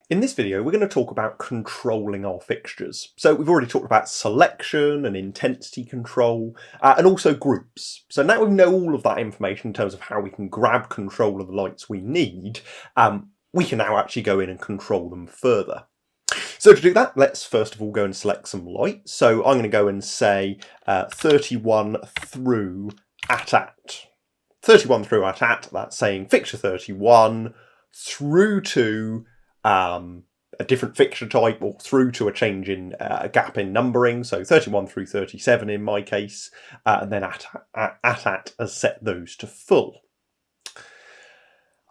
In this video, we're going to talk about controlling our fixtures. So we've already talked about selection and intensity control, and also groups. So now we know all of that information in terms of how we can grab control of the lights we need, we can now actually go in and control them further. So to do that, let's first of all go and select some light. So I'm going to go and say 31 through at. 31 through at, that's saying fixture 31 through to a different fixture type, or through to a change in a gap in numbering, so 31 through 37 in my case, and then at has set those to full.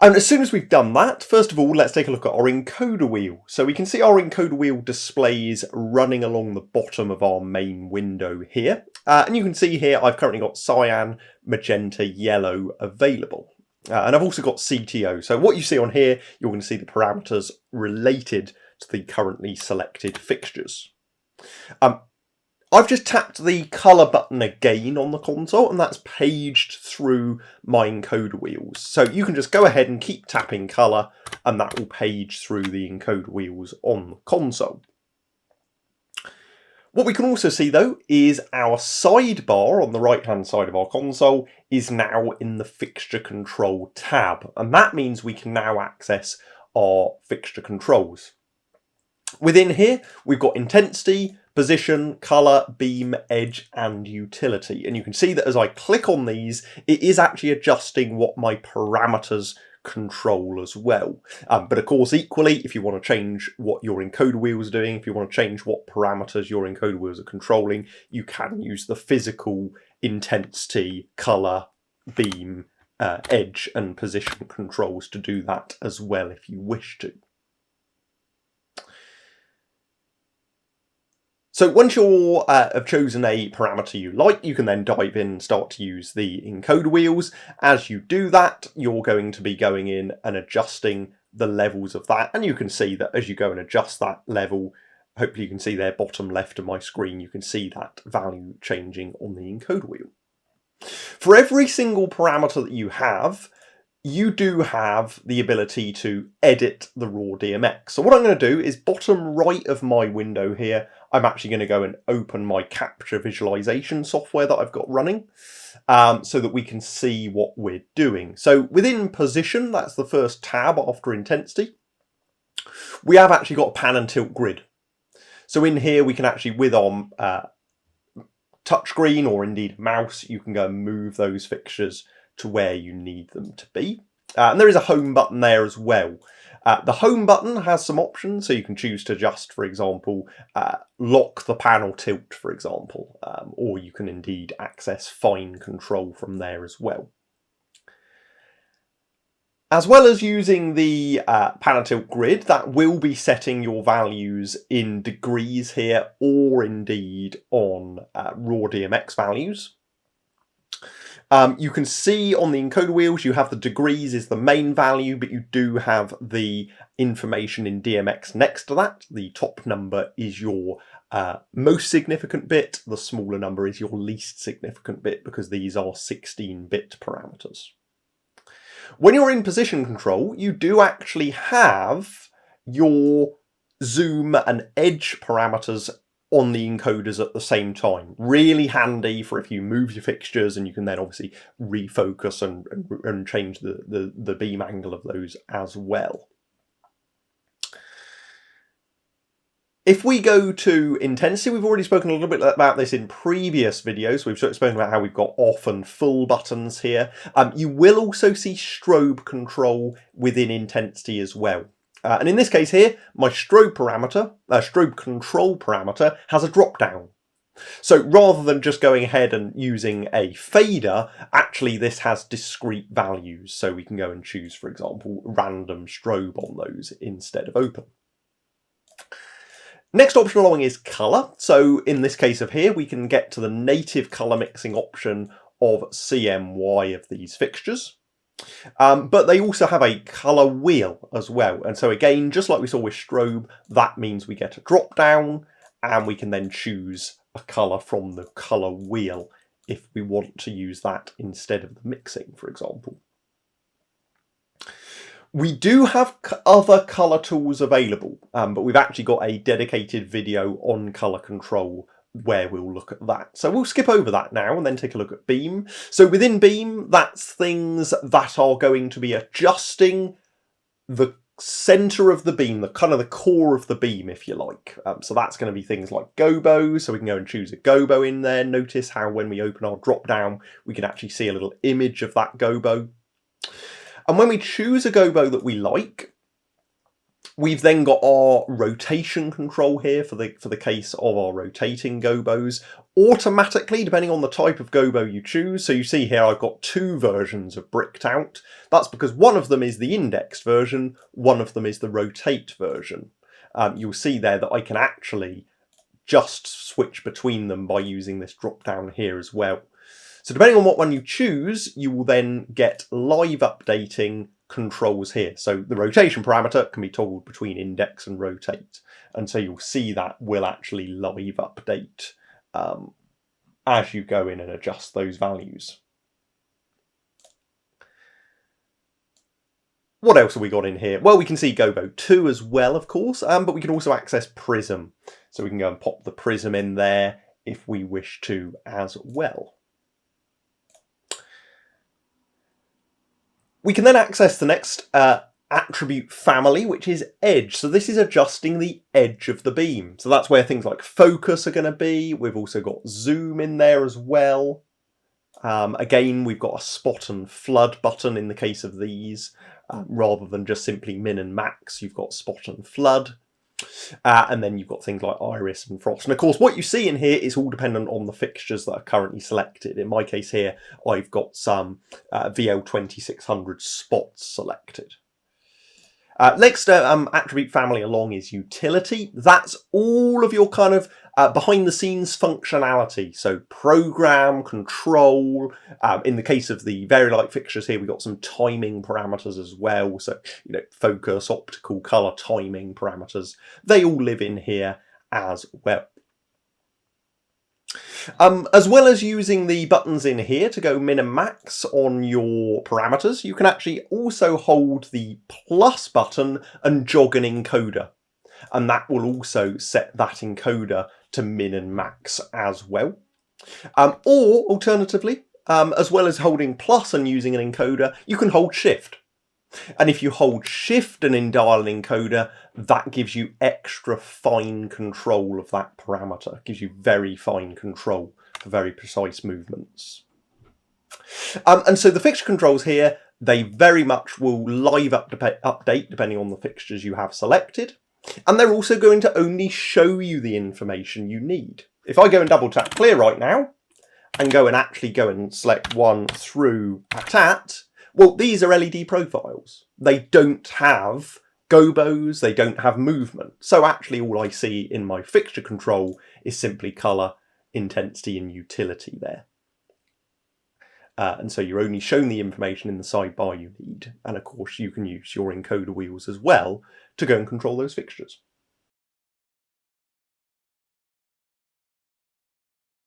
And as soon as we've done that, first of all, let's take a look at our encoder wheel. So we can see our encoder wheel displays running along the bottom of our main window here. And you can see here I've currently got cyan, magenta, yellow available. And I've also got CTO. So what you see on here, you're going to see the parameters related to the currently selected fixtures. I've just tapped the colour button again on the console, and that's paged through my encoder wheels. So you can just go ahead and keep tapping colour, and that will page through the encoder wheels on the console. What we can also see though is our sidebar on the right hand side of our console is now in the fixture control tab, and that means we can now access our fixture controls. Within here we've got intensity, position, colour, beam, edge and utility, and you can see that as I click on these it is actually adjusting what my parameters control as well. But of course equally, if you want to change what your encoder wheel is doing, if you want to change what parameters your encoder wheels are controlling, you can use the physical intensity, colour, beam, edge and position controls to do that as well if you wish to. So once you have chosen a parameter you like, you can then dive in and start to use the encoder wheels. As you do that, you're going to be going in and adjusting the levels of that. And you can see that as you go and adjust that level, hopefully you can see there bottom left of my screen, you can see that value changing on the encoder wheel. For every single parameter that you do have the ability to edit the raw DMX. So what I'm going to do is bottom right of my window here, I'm actually going to go and open my capture visualization software that I've got running, so that we can see what we're doing. So within position, that's the first tab after intensity, we have actually got a pan and tilt grid. So in here we can actually, with our touchscreen or indeed mouse, you can go and move those fixtures to where you need them to be. And there is a home button there as well. The home button has some options, so you can choose to just, for example, lock the panel tilt, for example, or you can indeed access fine control from there as well. As well as using the pan and tilt grid, that will be setting your values in degrees here, or indeed on raw DMX values. You can see on the encoder wheels you have the degrees is the main value, but you do have the information in DMX next to that. The top number is your most significant bit, the smaller number is your least significant bit, because these are 16-bit parameters. When you're in position control, you do actually have your zoom and edge parameters on the encoders at the same time. Really handy for if you move your fixtures, and you can then obviously refocus and change the beam angle of those as well. If we go to intensity, we've already spoken a little bit about this in previous videos. We've spoken about how we've got off and full buttons here. You will also see strobe control within intensity as well. And in this case here, my strobe control parameter has a drop down. So rather than just going ahead and using a fader, actually this has discrete values. So we can go and choose, for example, random strobe on those instead of open. Next option along is colour. So in this case of here, we can get to the native colour mixing option of CMY of these fixtures. But they also have a colour wheel as well. And so again, just like we saw with strobe, that means we get a drop down and we can then choose a colour from the colour wheel if we want to use that instead of the mixing, for example. We do have other colour tools available, but we've actually got a dedicated video on colour control where we'll look at that. So we'll skip over that now and then take a look at beam. So within beam, that's things that are going to be adjusting the centre of the beam, the kind of the core of the beam, if you like. So that's going to be things like gobos, so we can go and choose a gobo in there. Notice how when we open our drop down, we can actually see a little image of that gobo. And when we choose a gobo that we like, we've then got our rotation control here for the case of our rotating gobos. Automatically, depending on the type of gobo you choose, so you see here I've got two versions of bricked out. That's because one of them is the indexed version, one of them is the rotate version. You'll see there that I can actually just switch between them by using this drop down here as well. So depending on what one you choose, you will then get live updating controls here. So the rotation parameter can be toggled between index and rotate. And so you'll see that will actually live update as you go in and adjust those values. What else have we got in here? Well, we can see Gobo 2 as well, of course, but we can also access Prism. So we can go and pop the Prism in there if we wish to as well. We can then access the next attribute family, which is edge. So this is adjusting the edge of the beam. So that's where things like focus are going to be. We've also got zoom in there as well. Again, we've got a spot and flood button in the case of these. Rather than just simply min and max, you've got spot and flood. And then you've got things like iris and frost. And of course, what you see in here is all dependent on the fixtures that are currently selected. In my case here, I've got some VL2600 spots selected. Next attribute family along is utility. That's all of your kind of behind the scenes functionality. So program, control. In the case of the Vari-Lite fixtures here, we've got some timing parameters as well. So, you know, focus, optical, color, timing parameters. They all live in here as well. As well as using the buttons in here to go min and max on your parameters, you can actually also hold the plus button and jog an encoder. And that will also set that encoder to min and max as well. Or alternatively, as well as holding plus and using an encoder, you can hold shift. And if you hold shift and dial an encoder, that gives you extra fine control of that parameter. It gives you very fine control for very precise movements. And so the fixture controls here, they very much will live update depending on the fixtures you have selected. And they're also going to only show you the information you need. If I go and double tap clear right now, and go and select one through at, well, these are LED profiles. They don't have gobos, they don't have movement. So actually all I see in my fixture control is simply colour, intensity and utility there. And so you're only shown the information in the sidebar you need. And of course you can use your encoder wheels as well to go and control those fixtures.